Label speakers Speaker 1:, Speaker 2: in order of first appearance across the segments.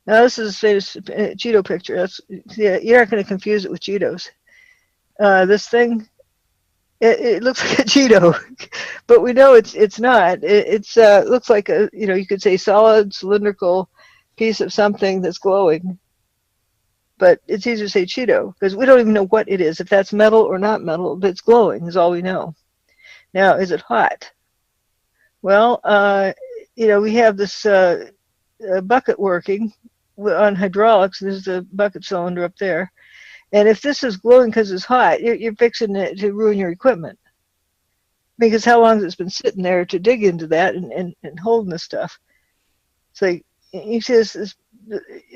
Speaker 1: Now this is a famous Cheeto picture. That's, yeah, you're not going to confuse it with Cheetos. This thing, it looks like a Cheeto, but we know it's not. It's looks like a, you know, you could say solid cylindrical piece of something that's glowing, but it's easier to say Cheeto because we don't even know what it is. If that's metal or not metal, but it's glowing is all we know. Now, is it hot? Well, you know, we have this bucket working on hydraulics. There's the bucket cylinder up there. And if this is glowing because it's hot, you're fixing it to ruin your equipment. Because how long has it been sitting there to dig into that and holding this stuff? So you see this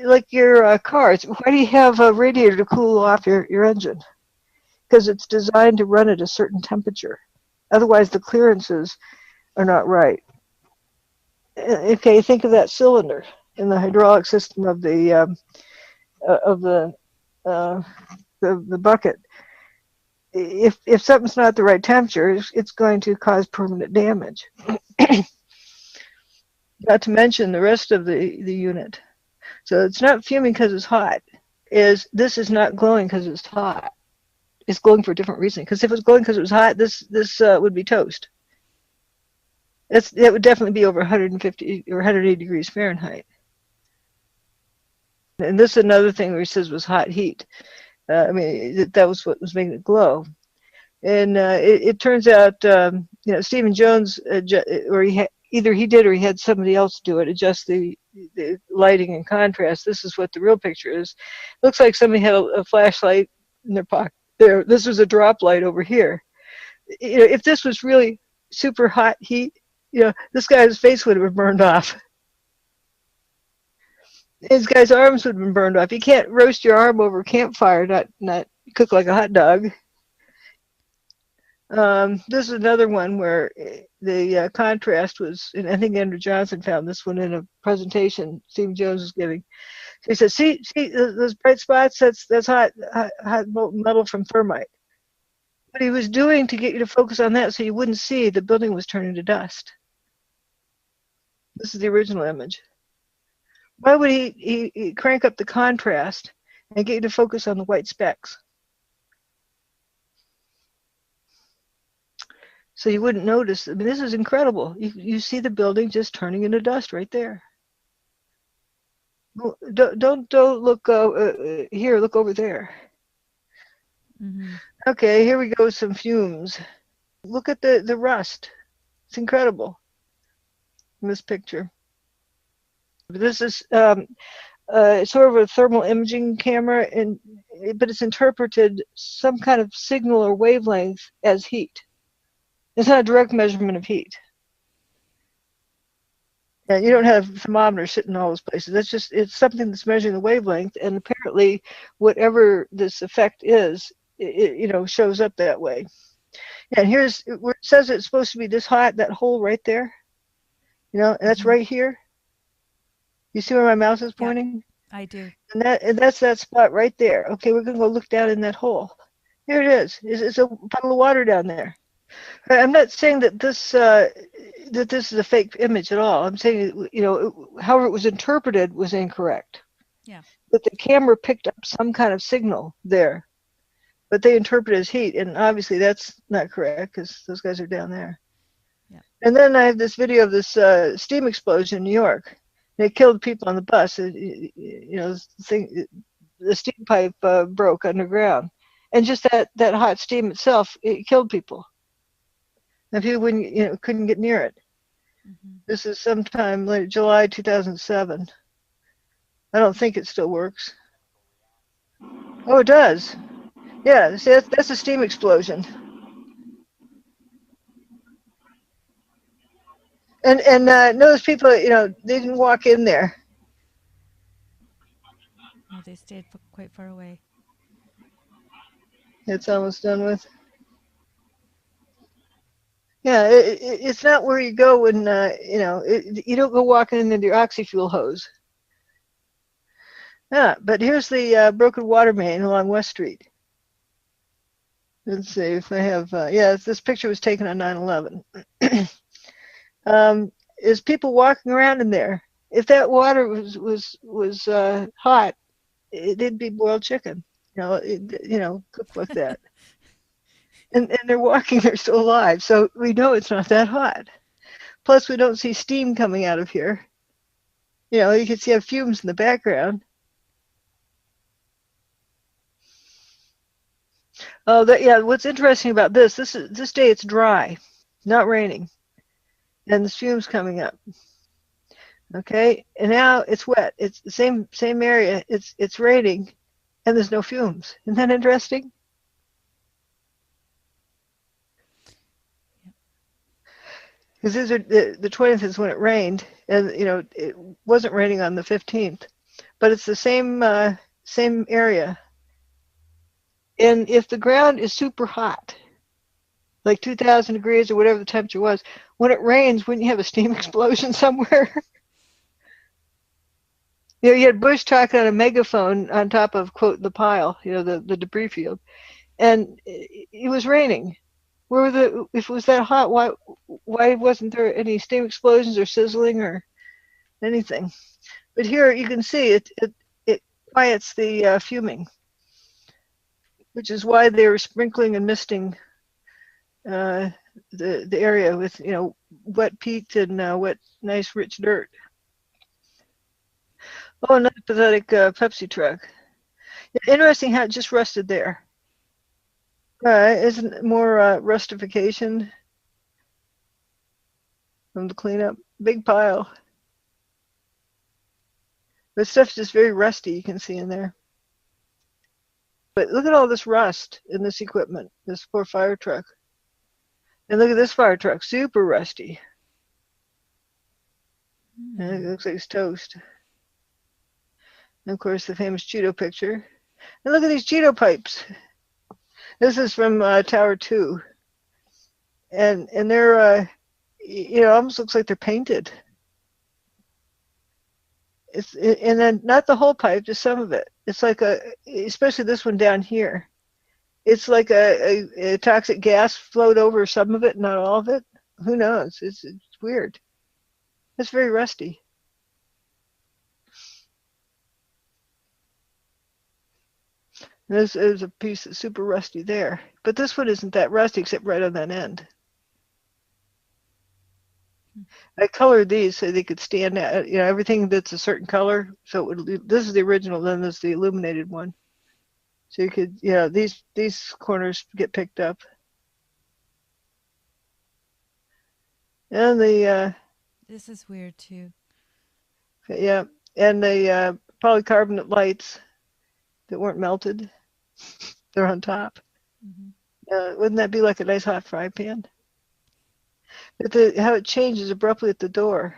Speaker 1: like your cars. Why do you have a radiator to cool off your engine? Because it's designed to run at a certain temperature. Otherwise, the clearances are not right. Okay, think of that cylinder in the hydraulic system of of the uh, the bucket. If something's not the right temperature, it's going to cause permanent damage. Not to mention the rest of the unit. So it's not fuming because it's hot. This is not glowing because it's hot. It's glowing for a different reason. Because if it was glowing because it was hot, this would be toast. It would definitely be over 150 or 180 degrees Fahrenheit. And this is another thing where he says was hot heat. I mean, that was what was making it glow. And it turns out, you know, Stephen Jones, or either he did or he had somebody else do it, adjust the lighting and contrast. This is what the real picture is. Looks like somebody had a flashlight in their pocket. There, this was a drop light over here. You know, if this was really super hot heat, you know, this guy's face would have been burned off. His guy's arms would have been burned off. You can't roast your arm over a campfire, not cook like a hot dog. This is another one where the contrast was, and I think Andrew Johnson found this one in a presentation Steve Jones was giving. So he said, see those bright spots? That's hot molten metal from thermite. What he was doing to get you to focus on that so you wouldn't see the building was turning to dust. This is the original image. Why would he crank up the contrast and get you to focus on the white specks? So you wouldn't notice. I mean, this is incredible. You see the building just turning into dust right there. Don't look here. Look over there.
Speaker 2: Mm-hmm.
Speaker 1: Okay, here we go. Some fumes. Look at the rust. It's incredible in this picture. This is sort of a thermal imaging camera, but it's interpreted some kind of signal or wavelength as heat. It's not a direct measurement of heat. And you don't have thermometers sitting in all those places. It's something that's measuring the wavelength, and apparently whatever this effect is, you know, shows up that way. And here's where it says it's supposed to be this hot, that hole right there, you know, and that's
Speaker 2: Mm-hmm.
Speaker 1: right here. You see where my mouse is
Speaker 2: Yep,
Speaker 1: pointing?
Speaker 2: I do.
Speaker 1: And that's that spot right there. Okay, we're gonna go look down in that hole. Here it is. It's a puddle of water down there. I'm not saying that this is a fake image at all. I'm saying, you know, however it was interpreted was incorrect.
Speaker 2: Yeah.
Speaker 1: But the camera picked up some kind of signal there, but they interpret it as heat, and obviously that's not correct because those guys are down there.
Speaker 2: Yeah.
Speaker 1: And then I have this video of this steam explosion in New York. It killed people on the bus. You know, the steam pipe broke underground, and just that hot steam itself, it killed people. And people wouldn't, you know, couldn't get near it.
Speaker 2: Mm-hmm.
Speaker 1: This is sometime late July 2007. I don't think it still works. Oh, it does. Yeah, see, that's a steam explosion. And notice people, you know, they didn't walk in there.
Speaker 2: No, they stayed quite far away.
Speaker 1: It's almost done with. Yeah, it's not where you go when, you know, you don't go walking in with your oxy-fuel hose. Yeah, but here's the broken water main along West Street. Let's see if I have, yeah, this picture was taken on 9/11. Is people walking around in there. If that water was hot, it'd be boiled chicken. Cooked like that. And they're walking, they're still alive. So we know it's not that hot. Plus, we don't see steam coming out of here. You can see fumes in the background. Oh, yeah. What's interesting about this day it's dry, not raining, and the fumes coming up. Okay, and now it's wet. It's the same area. It's raining, and there's no fumes. Isn't that interesting? Because these are the 20th is when it rained, and it wasn't raining on the 15th, but it's the same area. And if the ground is super hot, like 2,000 degrees or whatever the temperature was, when it rains, wouldn't you have a steam explosion somewhere? You had Bush talking on a megaphone on top of, quote, the pile, the debris field, and it was raining. If it was that hot, why wasn't there any steam explosions or sizzling or anything? But here you can see it quiets the fuming, which is why they were sprinkling and misting the area with wet peat and wet, nice, rich dirt. Oh, another pathetic Pepsi truck. Interesting how it just rested there. Isn't more rustification from the cleanup? Big pile. The stuff's just very rusty, you can see in there. But look at all this rust in this equipment, this poor fire truck. And look at this fire truck, super rusty. And it looks like it's toast. And of course, the famous Cheeto picture. And look at these Cheeto pipes. This is from Tower 2. And they're, almost looks like they're painted. And then not the whole pipe, just some of it. It's like especially this one down here. It's like a toxic gas flowed over some of it, not all of it. Who knows? It's weird. It's very rusty. This is a piece that's super rusty there. But this one isn't that rusty except right on that end. I colored these so they could stand out, everything that's a certain color. So this is the original, then there's the illuminated one. So you could, these corners get picked up. And
Speaker 2: this is weird too.
Speaker 1: Yeah, and the polycarbonate lights that weren't melted, they're on top. Mm-hmm. Wouldn't that be like a nice hot fry pan? But how it changes abruptly at the door.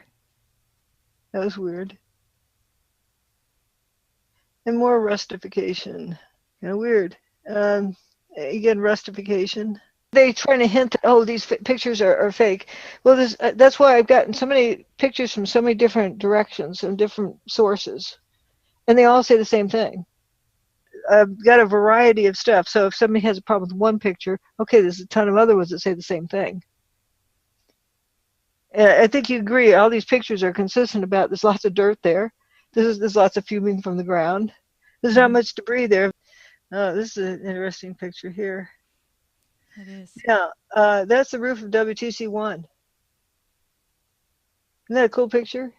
Speaker 1: That was weird. And more rustification. Weird. Again, rustification. They trying to hint that, these pictures are fake. Well, that's why I've gotten so many pictures from so many different directions and different sources. And they all say the same thing. I've got a variety of stuff. So if somebody has a problem with one picture, okay, there's a ton of other ones that say the same thing. I think you agree. All these pictures are consistent about there's lots of dirt there. There's lots of fuming from the ground. There's not much debris there. This is an interesting picture here.
Speaker 2: It is.
Speaker 1: Yeah, that's the roof of WTC1. Isn't that a cool picture?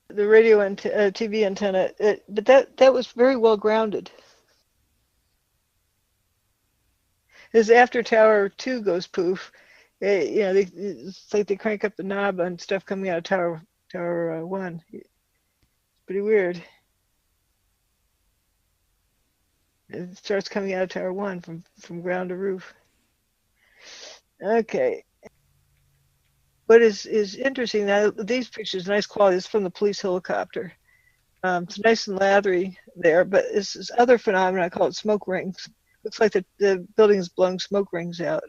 Speaker 1: The radio and TV antenna. But that was very well grounded. As after Tower 2 goes poof, it's like they crank up the knob on stuff coming out of Tower 1. It's pretty weird. It starts coming out of Tower 1 from ground to roof. Okay. What is interesting now, these pictures, nice quality. It's from the police helicopter. It's nice and lathery there, but this other phenomenon, I call it smoke rings. Looks like the building is blowing smoke rings out.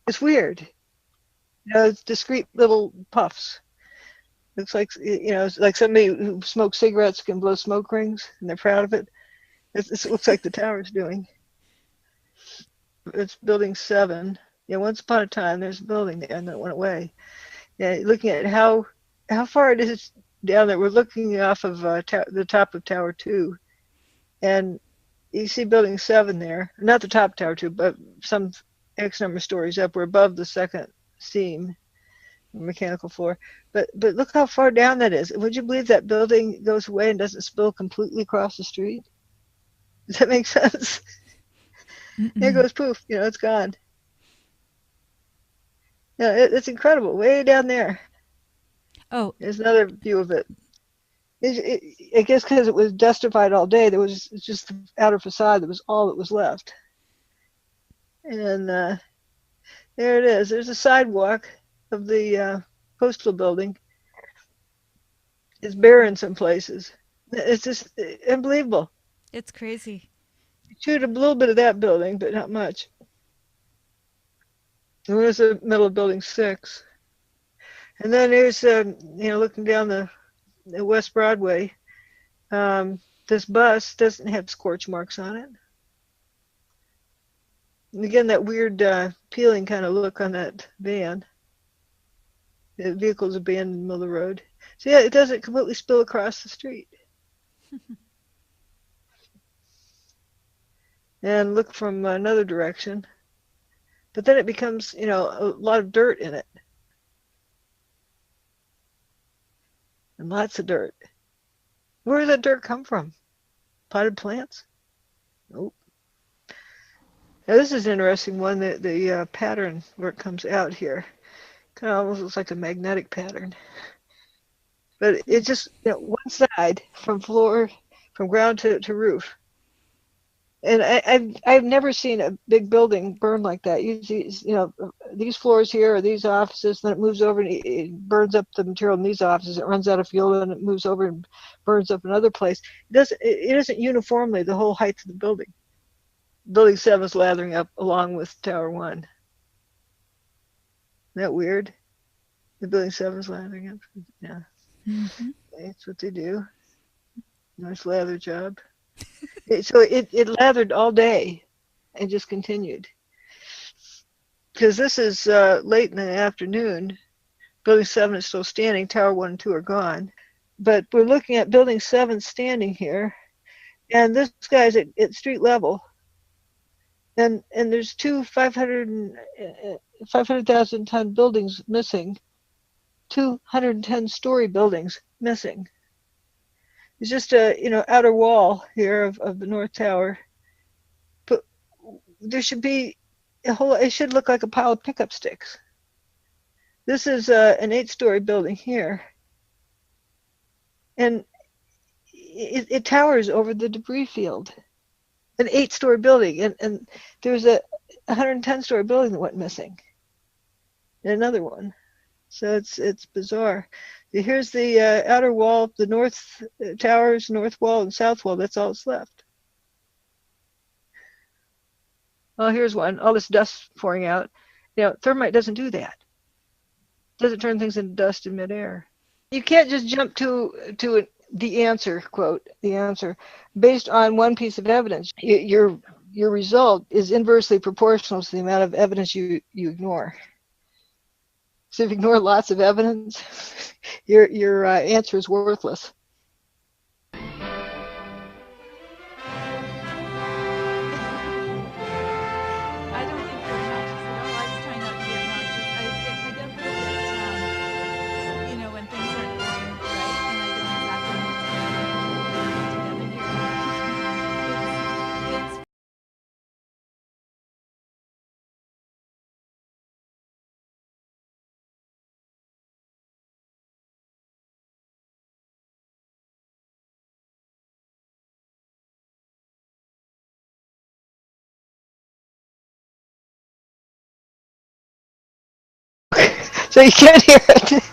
Speaker 1: It's weird. It's discrete little puffs. Looks like, it's like somebody who smokes cigarettes can blow smoke rings, and they're proud of it. It looks like the tower's doing. It's building 7. Once upon a time, there's a building there, and that went away. Looking at how far it is down there. We're looking off of the top of Tower 2, and you see Building 7 there. Not the top of Tower 2, but some X number of stories up. We're above the second seam, mechanical floor. But look how far down that is. Would you believe that building goes away and doesn't spill completely across the street? Does that make sense? There goes poof. It's gone. Yeah, it's incredible. Way down there.
Speaker 2: Oh,
Speaker 1: There's another view of it. I guess because it was dustified all day, there was just the outer facade that was all that was left. And there it is. There's a sidewalk of the postal building. It's bare in some places. It's just unbelievable.
Speaker 2: it's crazy.
Speaker 1: Shoot a little bit of that building, but not much. And there's the middle of Building 6. And then there's, looking down the West Broadway, this bus doesn't have scorch marks on it. And again, that weird peeling kind of look on that van. The vehicle's abandoned in the middle of the road. So yeah, it doesn't completely spill across the street. And look from another direction. But then it becomes, a lot of dirt in it. And lots of dirt. Where does that dirt come from? Potted plants? Nope. Now this is an interesting one, the pattern where it comes out here. Kind of almost looks like a magnetic pattern. But it's just one side from ground to roof. And I've never seen a big building burn like that. Usually, these floors here are these offices, then it moves over and it burns up the material in these offices. It runs out of fuel and it moves over and burns up another place. It isn't uniformly the whole height of the building. Building 7 is lathering up along with Tower 1. Isn't that weird? The Building 7 is lathering up. Yeah, that's what they do. Nice lather job. So it lathered all day and just continued. Because this is late in the afternoon. Building 7 is still standing. Tower 1 and 2 are gone. But we're looking at Building 7 standing here. And this guy's at street level. And there's two 500,000 ton buildings missing. 210-story buildings missing. It's just a outer wall here of the North Tower, but there should be it should look like a pile of pickup sticks. This is an 8-story building here, and it towers over the debris field. An 8-story building, and there's a 110-story building that went missing, and another one. So it's bizarre. Here's the outer wall, the north towers, north wall and south wall. That's all that's left. Oh, here's one. All this dust pouring out. Thermite doesn't do that. Doesn't turn things into dust in midair. You can't just jump to the answer, quote, the answer, based on one piece of evidence. Your result is inversely proportional to the amount of evidence you ignore. So if you ignore lots of evidence, your answer is worthless.
Speaker 2: I don't think you're obnoxious at all. I was trying not to be obnoxious. I definitely get, when things aren't going right, and I don't exactly know what's going on together here. It's
Speaker 1: So you can't hear it.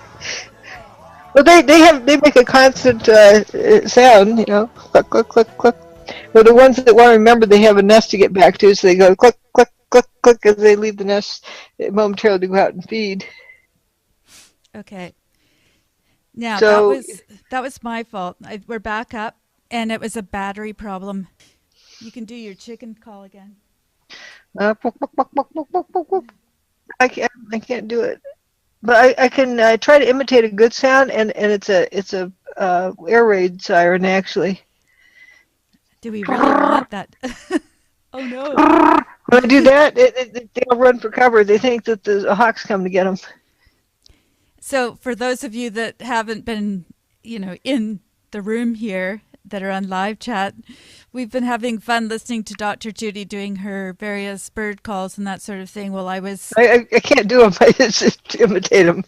Speaker 1: Well, they make a constant sound, click, click, click, click. Well, the ones that want to remember, they have a nest to get back to, so they go click, click, click, click as they leave the nest momentarily to go out and feed.
Speaker 2: okay. Now
Speaker 1: So
Speaker 2: that was my fault. We're back up, and it was a battery problem. You can do your chicken call again.
Speaker 1: I can't do it, but I can try to imitate a good sound, and it's a air raid siren, actually.
Speaker 2: Do we really want that? Oh no.
Speaker 1: When I do that, they'll run for cover. They think that the hawks come to get them.
Speaker 2: So for those of you that haven't been, in the room here that are on live chat, we've been having fun listening to Dr. Judy doing her various bird calls and that sort of thing while I was...
Speaker 1: I can't do them. I just imitate them.